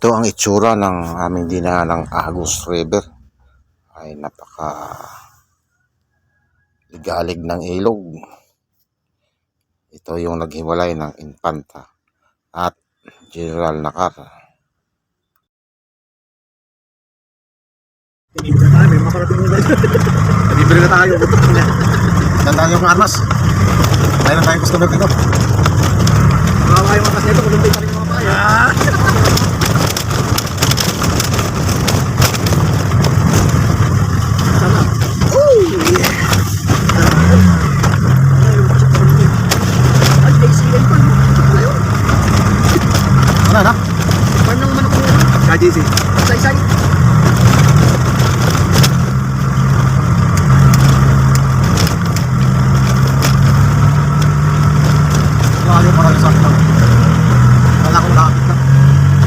Ito ang itsura ng aming dinalang Agus River. Ay napaka ligalig ng ilog. Ito yung naghiwalay ng Infanta at General Nakar. May makarating na tayo. Libre na tayo. Tandaan yung armas. Tayo lang tayong customer dito. Makawa yung matas nito. Kuluntin pa rin yung mga payo. Sana. Oh yeah. Ay, ACL pa. Wala yun. Wala na? Pan ng manok mo. KGC. Say-say. Ayaw para sa akin lang. Wala akong nakakit na.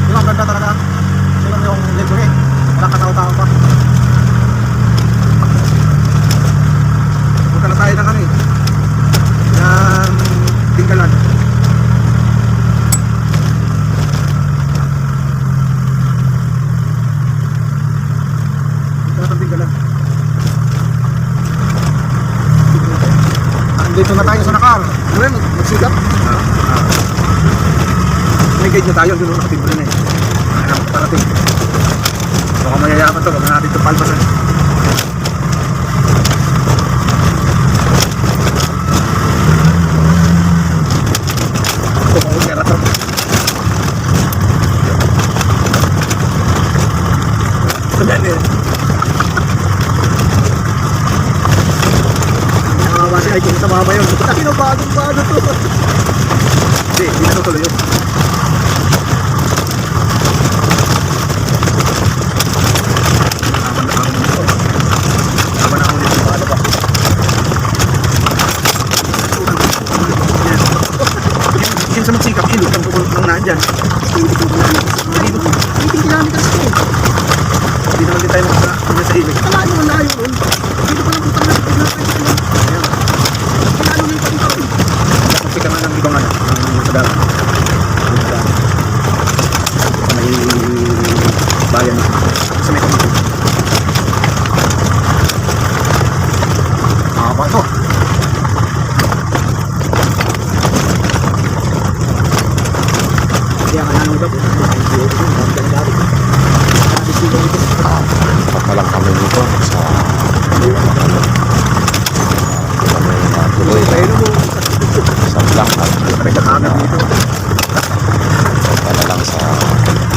Yung ang ganda talaga. Sila yung libre. Walang katao-tao pa. Punta na tayo ng ano eh. Ng Tinggalan. Punta na ng Tinggalan. Andito na tayo sa Nakar. Ano yun? Magsigap? May guide na tayo, doon nakatimbol na eh. Ayan, parating. Baka mayayaman to, baka natin ito palpasan. Ito, maunera to. Ayan eh. Nakawa si Ike, sa mama yun. Ay, bagong-bago to. Hindi, hindi na tuloy yun. Tama na ako dito. Ano ba? Yan sa magsikap, ilog ang kukulot ng naan dyan. Hindi namin kasi ito. Hindi naman din tayo makakita sa ilog. Malayo ang layo nun. Dito pa lang putang natin. Ayan. Malalo na yung pati-pati. Kasi ka nga ng ibang ano, ang sadaran. May bayan sa may kapatid. Mahaba ito. Kaya kaya nang ito. Pagkalang kami dito sa tuloy sa Blanc at pagkala lang sa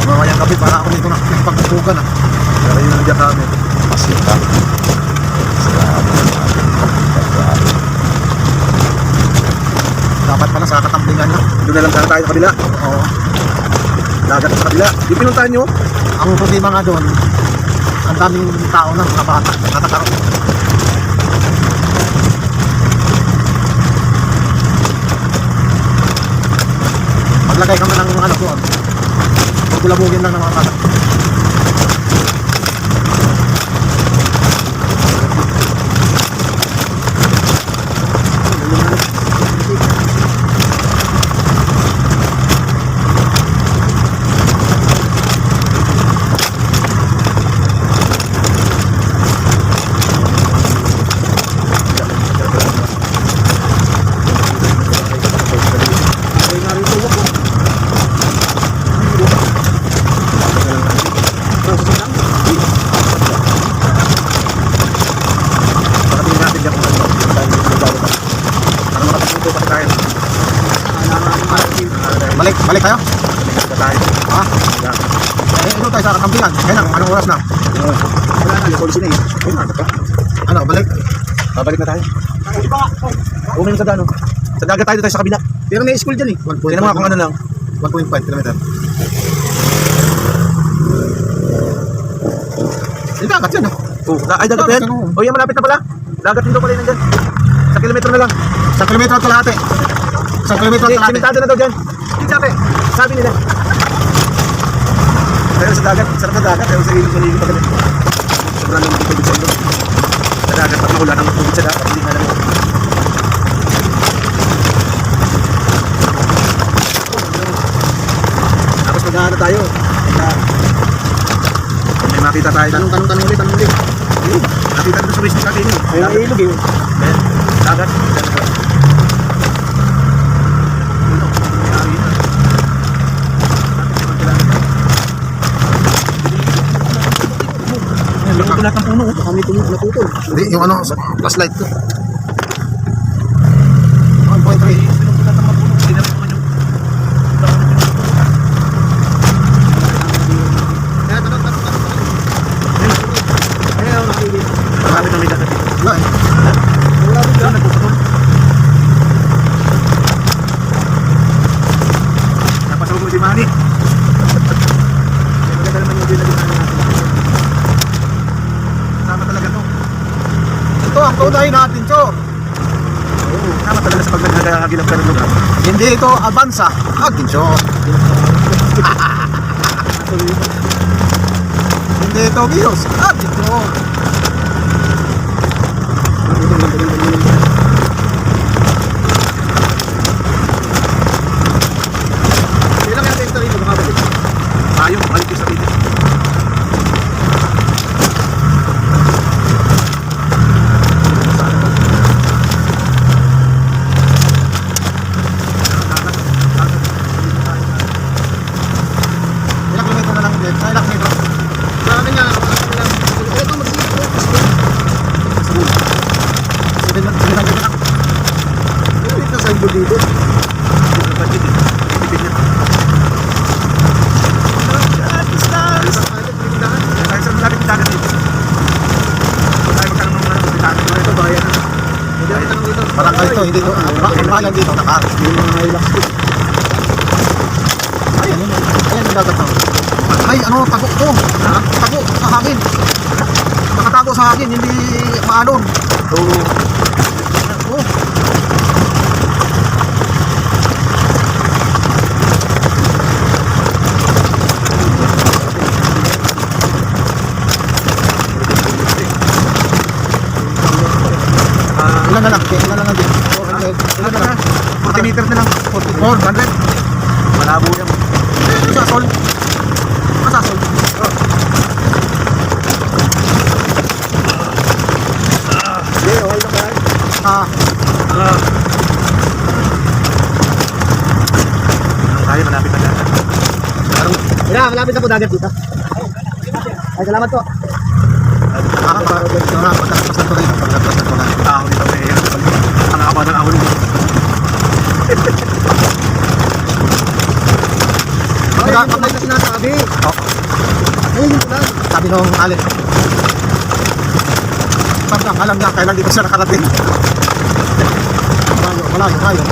mamayang gabi para ako dito pagpupugan pero yun ang diyan kami Masita dapat pala sa katamblingan na doon na lang sana tayo sa kabila. Oo, dagat sa kabila yung pinuntahan nyo. Ang problema nga doon, ang daming tao na nakabata natakaro. Maglagay kami ng ano doon, pagkulabugin lang ng mga bata. Balik tayo? Balik tayo. Ha? Eh, ito tayo sa kakampilan. Kaya na, anong oras na? Wala na, policy na eh. Ano, balik? Balik na tayo. Umay sa dano. Sa dagat tayo sa kabila. Pero may school dyan eh. Kaya naman kung ano lang. 1.5 km. Ay, dagat yan ah. Ay, dagat yan? O yan, malapit na pala. Dagat din daw pala yun nandyan. Sa kilometro na lang. Sa kilometro at kalahati. Sa kilometro at kalahati. Simentado na daw dyan. Sabi nila. Pero sa dagat, sarap na dagat. Pero sa ilog pa ganun. Sobrang naman tubig sa ilog. Sa dagat, pag maulan ang tubig sa dagat, hindi na lang. Tapos maghahanap tayo. makita tayo. Tanong ulit. Nakita doon sa wisnik natin eh. Ayun ang ilog eh. Dagat. Loko lahat ng puno. Kami naputol. Hindi, yung ano, flashlight ko. 1.3. Marami na may dagat. Wala eh. Wala nagpuputol. Napasok mo si Manny. Maganda naman yung dinagin natin. Tama talaga to. Ito ang kaunahin natin, Chor. Tama talaga sa pagkagilap ka ng lugar. Hindi ito Avanza. Akin, Chor. Hindi ito Gios. Akin, Chor. Ilang yung texto rito mga kapatid? Ayun, balik yung sa video. Ilang kilometro na lang ulit? Ilang kilometro? Marami nga. Ito mag-isip. Sinagin na lang. Ilang ito sa ibo dito? Budget eh. Tipid niya. Tayo sa malapit ng dagat dito. Tayo magkaroon ng mga kapitanan. Ito bayan na. Barangay ito, hindi ito. Bayan dito, naka. Ayan yung dagat na. Ay, ano, tago to. Tago sa hangin. Nakatago sa hangin, hindi maalon. Oo. Ilan na lang? Ilan na lang din? 400. Ilan na lang? 40 meters na lang. 400. Malabo yan. Masasol. Masasol. Okay, okay na ba? Tayo, malapit na dagat. Wala, malapit na po dagat dito. Ay, salamat po. Pagkatapos na ito rin. Pagkatapos na ito lang. Tao dito, may ang nakaba ng ahon dito. Ay, yung tulad na sinasabi. Ayun yung tulad. Sabi nung alin. Parang alam niya, kailan dito siya nakarating. Malayo.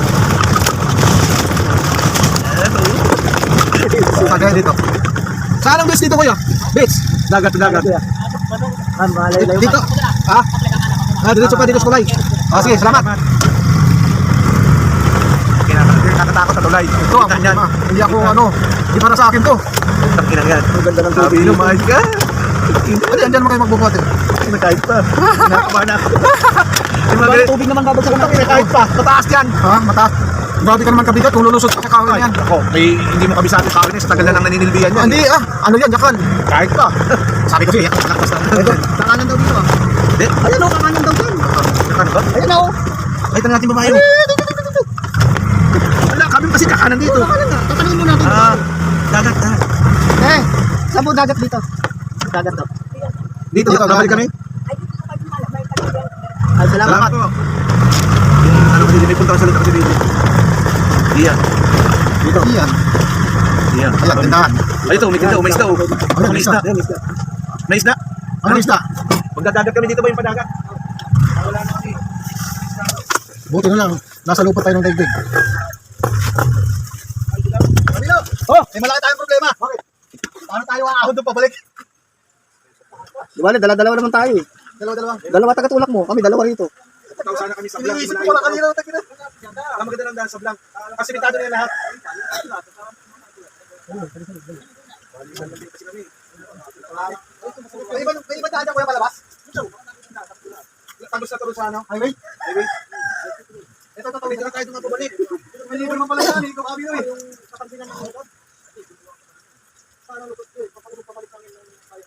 Tagay dito. Saan ang beach dito, kuya? Beach? Dagat. Ah, malay-layo Dito. Ha? Diretso pa dito sa tulay. Sige, salamat. Nakatakot sa tulay. Ito ang problema. Hindi ako hindi para sa akin to. Ang ganda ng Sabi tubig. nyo, mahal ka. Hindi, andyan mo kayo magbubote. Kahit pa. Nakakabahan ako. Ang tubig naman babagsakan natin. Kahit pa. Mataas yan. Ha? Mataas. Grabe ka naman kabigat kung lulusot pa sa kawin yan. Ako, hindi mo kabisado sa kawin. Sa tagal na lang naninilbihan yan. Hindi ano yan, yakan. Kahit pa. Sabi ko siya, nakpas na. Kakanan daw dito ah. Hindi. Ayan o, kakanan daw dyan. Yakan ba? Ayan o. Kahit na natin babae. Wala, kami kasi kakanan dito. Kakanan na. Kakanan mo natin. Dagat. Eh, saan po dagat dito? Dagat daw. Dito, babalik kami. Ay, salamat. po. Yung ano kasi may punta ka sa lugar kasi dito. Iyan. Dito. Iyan. Ayan, tindahan. Ay, ito, may tindahan. May isda. Ano, may isda. May isda? Ano isda? Magdadagat kami dito ba yung padagat? Wala na kasi. Buti na lang. Nasa lupa tayo ng daigdig. Oh, may malaki tayong problema. Bakit? Paano tayo aahon doon pabalik? Di ba, dala-dalawa naman tayo eh. Dalawa tagatulak mo. Kami dalawa rito. Tawag sana kami sa blank. Iniisip ko lang kanina. Ang maganda lang dahil sa blank. Kasi bitado na yung lahat. May iba daan kuya palabas? Tagos na to sa ano? Highway? Ito, dito na tayo doon nga pabalik. May libre naman pala yan. Ikaw kami yun eh. Sa kansinan ng motor. Paano lukot ko eh? Papagod pabalik kami ng kaya.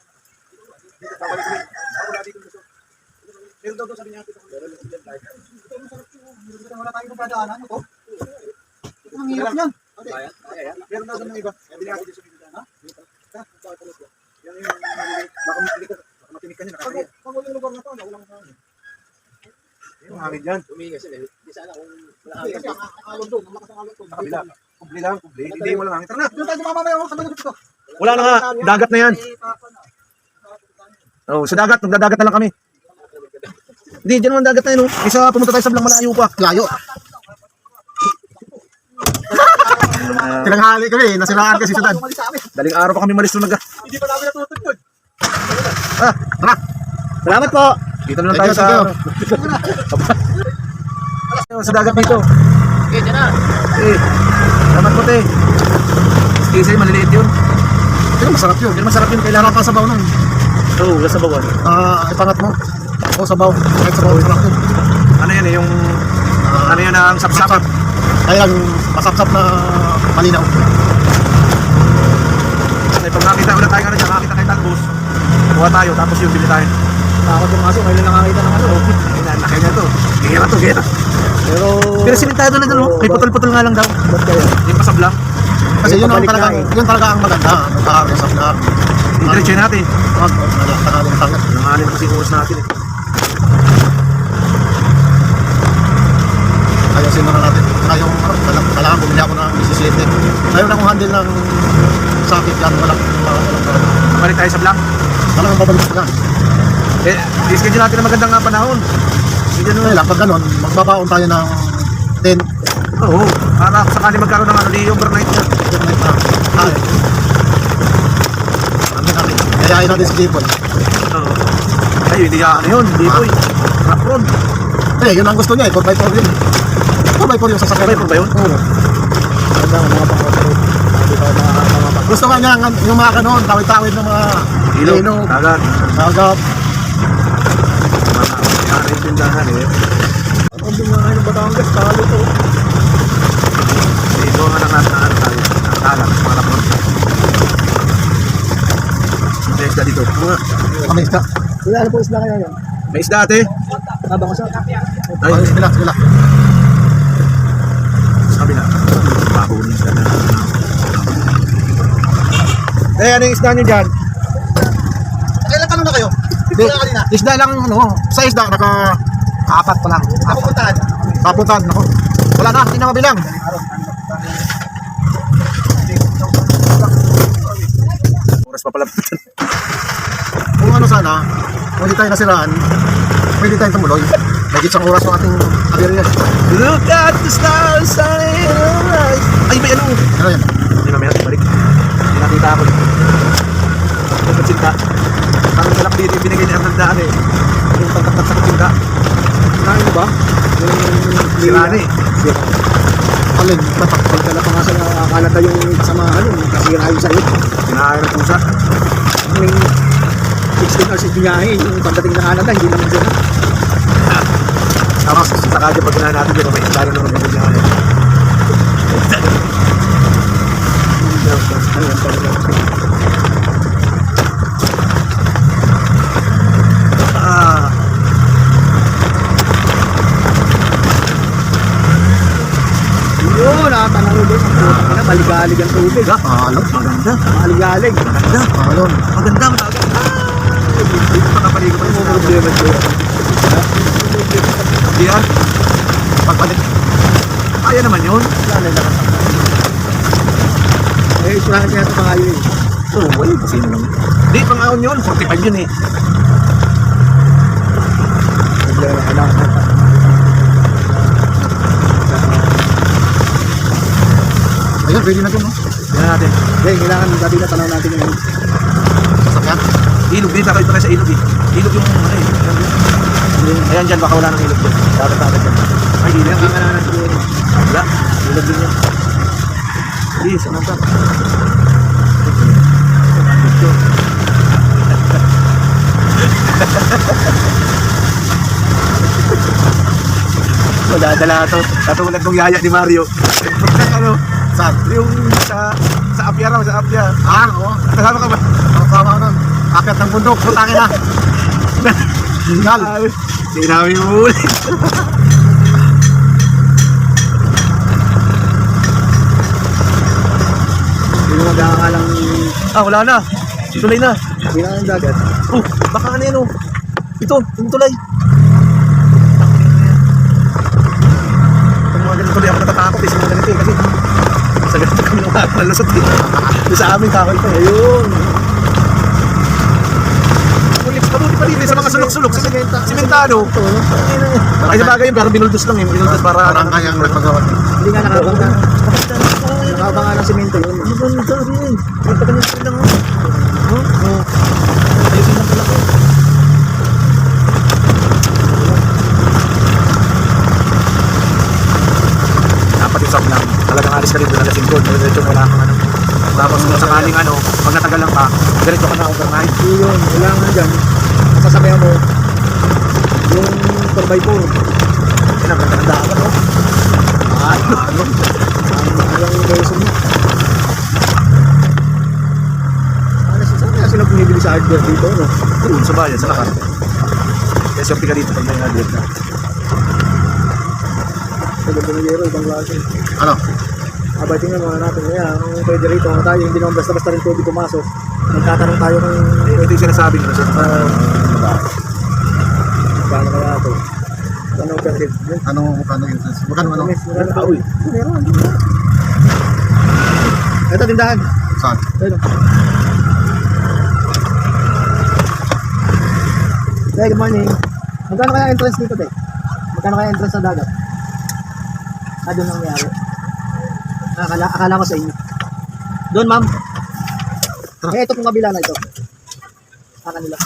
daw sabi niya. Wala tayong pagdaanan ito. Ang hirap yan. Meron na ng iba. Sabi niya dito sa bigyan, ha? Baka matinig ka niya. Pag walang lugar na to, walang hangin. Yung hangin dyan. Tumingas yun eh. Di sana kung wala Kasi hangin. ang alon doon, ang lakas ng alon doon. Kabila. Kubli lang, kubli. Hindi mo lang hangin. Tara na, doon tayo mamamaya ako sa mga dito. Wala na nga, dagat na yan. Oh, sa dagat, nagdadagat na lang kami. Hindi, dyan naman dagat na yun. Oh. Isa pumunta tayo sa Blang, malayo pa. Layo. Tinanghali kami, nasiraan kasi sa dad. Daling araw pa kami malis nung Hindi pa namin natutugtog. Ah, tara. Salamat po. Dito na lang tayo sa... sa dagat dito. Okay, dyan na. Eh, salamat po, te. Kasi maliliit yun. Pero masarap yun. Pero masarap yun, kailangan. Kailangan pa sabaw nun. Oo, oh, sa bawan. Ipangat mo. O sabaw. Kahit sabaw, sarap yun. Ano yan eh, yung... ano yan ang sapsap. Kaya lang masapsap na malinaw. Kasi pag nakita ulit tayo dyan, nakita tayo talbos. Kuha tayo, tapos yung bili tayo. Takot yung aso. Ngayon lang nakakita ng ano. Laki na to. Gera to, gera. Pero simentado na doon, oh. May putol-putol nga lang daw. Ba't kaya? Yung pasablak. Kasi yun ang Pabalik talaga, na yun talaga ang maganda. Nagkakaroon sa vlog. Diretso natin. Tangalong tangat. Yung alin kasi oras natin eh. Ayusin na natin. Ngayong kailangan bumili ako ng 17. Ngayon akong handle ng sakit yan. Walang Balik tayo sa Blang. talagang babalik ko yan. Eh, i-schedule natin na magandang panahon. Hindi Kaya lang, pag ganun, magbabaon tayo ng 10. Oo. Para sakali magkaroon ng ano, di overnight na. Midnight na. Ay. Kami. Kayain natin si Jipon. Oo. Ay, hindi ano yun. Hindi po eh. Rapron. Eh, yun ang gusto niya eh. 4x4 yun. 4x4 yung sasakyan. 4x4 ba yun? Oo. Gusto nga niya yung mga kanon, tawid-tawid ng mga Ilog. Dagat. agap. Ano yung tindahan eh. Ang bunga ng Batangas. Talo to. Dito nga nang nasa tayo. Nakalang. Mga rapron. May isda dito. Kami isda. Wala na po isla kaya yan. May isda ate. Habang sa Ay, Ay, sila. sa kabila. Bahunin isda na. Eh, ano yung isda nyo dyan? Kailan tanong na kayo? Hindi, isda lang, ano, sa isda, naka-apat pa lang. Papuntahan? Papuntahan, ako. Wala na, hindi na mabilang. Oras pa pala. Kung ano sana, kung hindi tayo nasiraan, pwede tayong tumuloy. May isang oras ng ating aberya. Look at the stars shining bright. Ay, may ano? Ano yan? Hindi mamaya, balik. Hindi nakita ako. Yung katsinta. Parang malaki dito yung binigay ni Hernandaan eh. Yung pagkakat sa katsinta. Kinain mo ba? Siraan eh. Alin, tatak. Pagdala pa nga sa akala tayo yung samahan yun. Kasira yung sa'yo. Kinakain ng pusa. Yung 16 hours binahe. Yung pagdating na Canada, hindi naman sila. Tapos sa kadyo pag ginahan natin dito, may isara naman yung binigay niya. Ah. Yun, nakatanaw doon sa puta ka na. Maligalig ang tubig. Alon. Maganda. Maligalig. Maganda. Alon. Maganda. Maganda. Dito pa kapaligo pa yung Problema dito. Diyan. Pagbalik. Kaya naman yun. Eh, isulahan niya ito pangayo eh. Oo, wala. Sino naman. Di, pang-aon yun. 45 yun eh. Problema na kailangan natin. Ayun, pwede na ito, no? Yan natin. Okay, kailangan dati na tanaw natin yung Sasakyan. Ilog din. Takay pa tayo sa ilog eh. Ilog yung ano eh. Ayan dyan. Baka wala ng ilog dyan. Dapat dyan. Ay, di lang. kailangan natin yung Wala. Ilog din yan. Di, saan ka? Madadala to. Katulad ng yaya ni Mario. Ano? Saan? Yung sa Apia raw, sa Apia. Ah, oo. Kasama ka ba? Ang tama ko nun. Akit ng bundok, putangin na. Gingal. Hindi namin mo ulit. Hindi mo magkakalang Wala na. Tuloy na. bilang ng dagat. Baka ano yan oh. Ito, yung tulay. Pag mga ganito di ako natatakot sa mga ganito kasi sa ganito kami nalusot sa amin kahoy pa. Ayun. Kabuti pa din sa mga sulok-sulok. Simentado. Ay sa bagay yun, pero binuldos lang yun. Binuldos para... Parang kayang nagpagawa. Hindi nga nakabang na. Nakabang nga ng simento yun. Ano ba nito rin? May pagkakas lang oh. Ayusin lang pala ko. Dapat yung lang. Talagang alis ka rin doon alas 5. Diretso wala kang ano. Tapos kung sakaling ano, pag natagal lang ka, diretso ka na overnight. Yun, kailangan dyan. Masasabayan mo yung 4x4. Yan ang ganda ng dagat oh. Ano? Ang reason mo. Saan kaya sila bumibili sa hardware dito, no? Doon sa bayan, sa lakas. Kaya siyempre ka dito pag may hardware ka. Sa ganda ng yero, ibang klase. Ano? Abay, tingnan muna natin. Kaya, ang pwede rito nga tayo, hindi naman basta-basta rin pwede pumasok. Magtatanong tayo kung Ito yung sinasabi ko siya. paano kaya ito. Ano ka rin? Magkano interest? Magkano ano? Magkano ka? Uy, meron. Ito, tindahan. Saan? Ayun. Hey, good morning. Magkano kaya entrance dito, te? Magkano kaya entrance sa dagat? Doon nangyari. Akala ko sa inyo. Doon, ma'am. Ito pong kabila na ito. Kanila.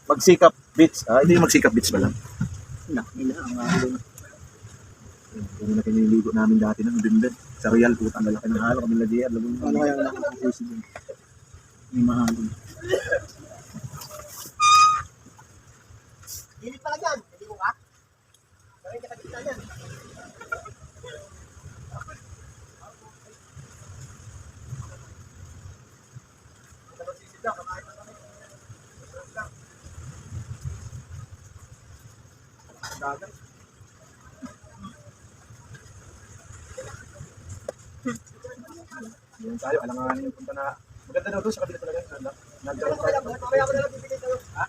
Magsikap beach. Ito yung magsikap beach ba lang? Nila ang doon. Kung na kiniligo namin dati ng Bimben. Sa Real, puta ang lalaki ng halo. Kami na DR. Ano kaya ang nakakapagpusi doon? May mahalon. Dilit pala dyan. Hindi ko ka? Kaya kita kita dyan. Yun tayo, alanganin yung punta na. Maganda daw doon sa kabila talaga. Nagkaroon tayo. Mamaya ko na lang bibigay sa'yo. Ha?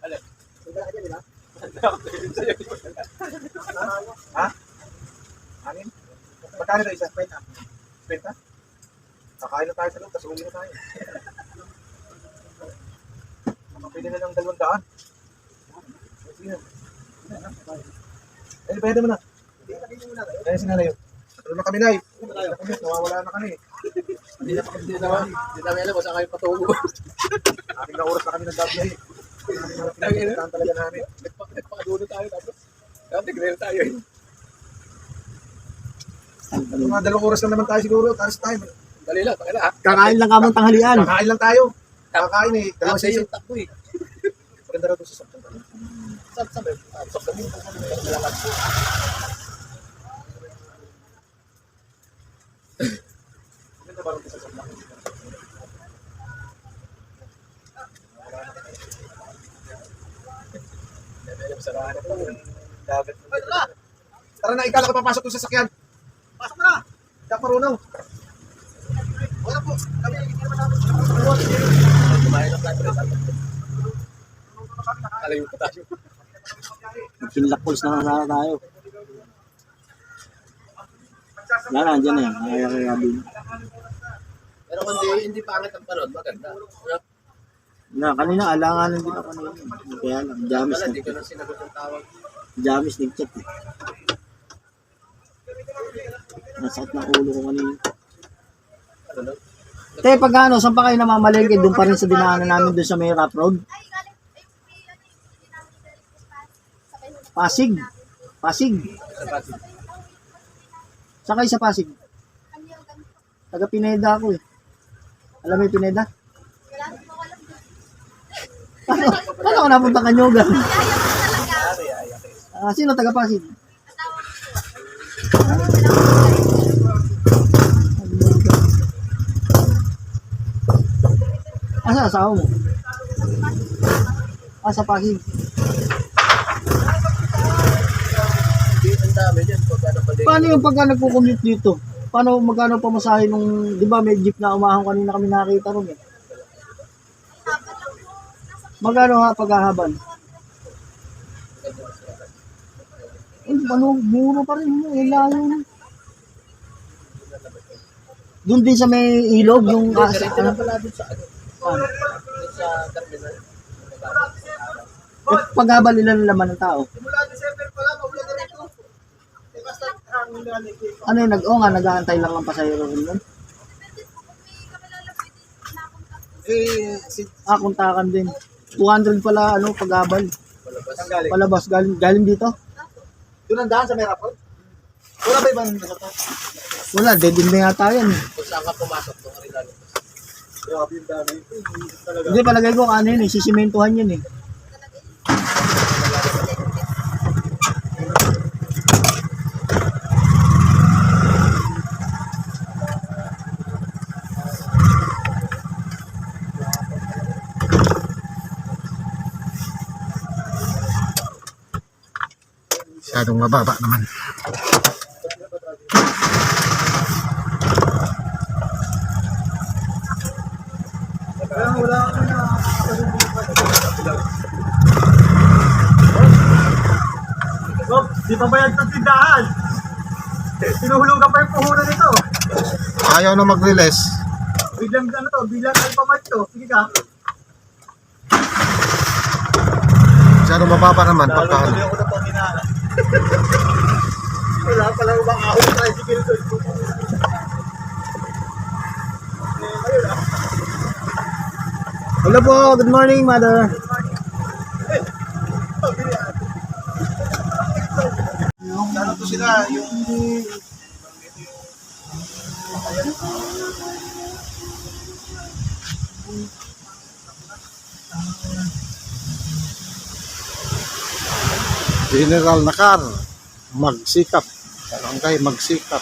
Alin? Ha? Anin? Magkano na isa? 20? Kakain na tayo sa loob, tapos uwi na tayo. Pwede na lang 200. Sige na. Eh, pwede mo na. Kaya sinanay yun. Ano na kami, Nay? Nawawala na kami. Hindi namin alam kung saan kayo patungo. Aking na oras na kami nag-gabi. Pinagpuntaan talaga namin. Nagpakadulo tayo tapos. Nag-grell tayo. Mga 2 oras lang naman tayo siguro. Taris tayo. Dali lang, pakila ha. Kakain lang kamang tanghalian. Kakain lang tayo. Kakain eh. 2 session takbo eh. Maganda raw doon sa saktan. Saktan. Maganda ba rin sa saktan? Tara na, ikaw na papasok doon sa sakyan. Pasok na! Hindi ako marunong. Wala po. Kami hindi naman namin. Kumain ng flight rate. Kalayo pa tayo. Kinlock pulse na sana tayo. Nandiyan na yan. Nakakagabi. Pero kung hindi pangit ang panood, maganda. Kanina alanganan din ako na yun. Kaya lang, Jamis Wala, hindi ko na sinagot ang tawag. Jamis nag-chat eh. Nasakit ng ulo ko kanina. Te, pag ano, saan pa kayo namamalengke? Doon pa rin sa dinaanan namin doon sa may Rap Road? Pasig. Pasig. Saan kayo sa Pasig? Taga Pineda ako eh. Alam mo yung Pineda? Paano ako napunta Kanyogan? Sino taga Pasig? Asa asawa mo? Sa Pasig. Hindi, ang dami dyan. Pagka napalengke. Paano yung pagka nagko-commute dito? Paano magkano pamasahe nung, di ba may jeep na umahon kanina kami nakita ron eh. Magkano nga paghahaban? Muro pa rin mo, layo na. Doon din sa may ilog, yung Diretso na pala dun sa ano. ano? Dun sa terminal. Paghabal nila ng laman ng tao. Simula December pa lang, maulan na rito. Basta ang Ano yung nag-aantay lang ang pasahero rin yun? Kuntakan din. 200 pala, paghabal. Palabas, galing dito? Doon ang daan sa may rapol? Wala ba ibang nasata? Wala, dead end na yata yan. Kung saan ka pumasok, doon ka rin lalo. Grabe yung dami. Talaga. Hindi, palagay ko ano yun sisimentohan yun eh. Masyadong mababa naman. Di pa bayad ng tindahan. Sinuhulugan pa yung puhunan nito. Ayaw na mag-release. Biglang biglang alpamart to. Sige ka. Masyadong mababa naman pagka ano. Ako na pang hinala. Wala pala ubang ako sa tricycle to. Hello po, good morning mother. Ano to sila yung General Nakar, magsikap. Barangay magsikap.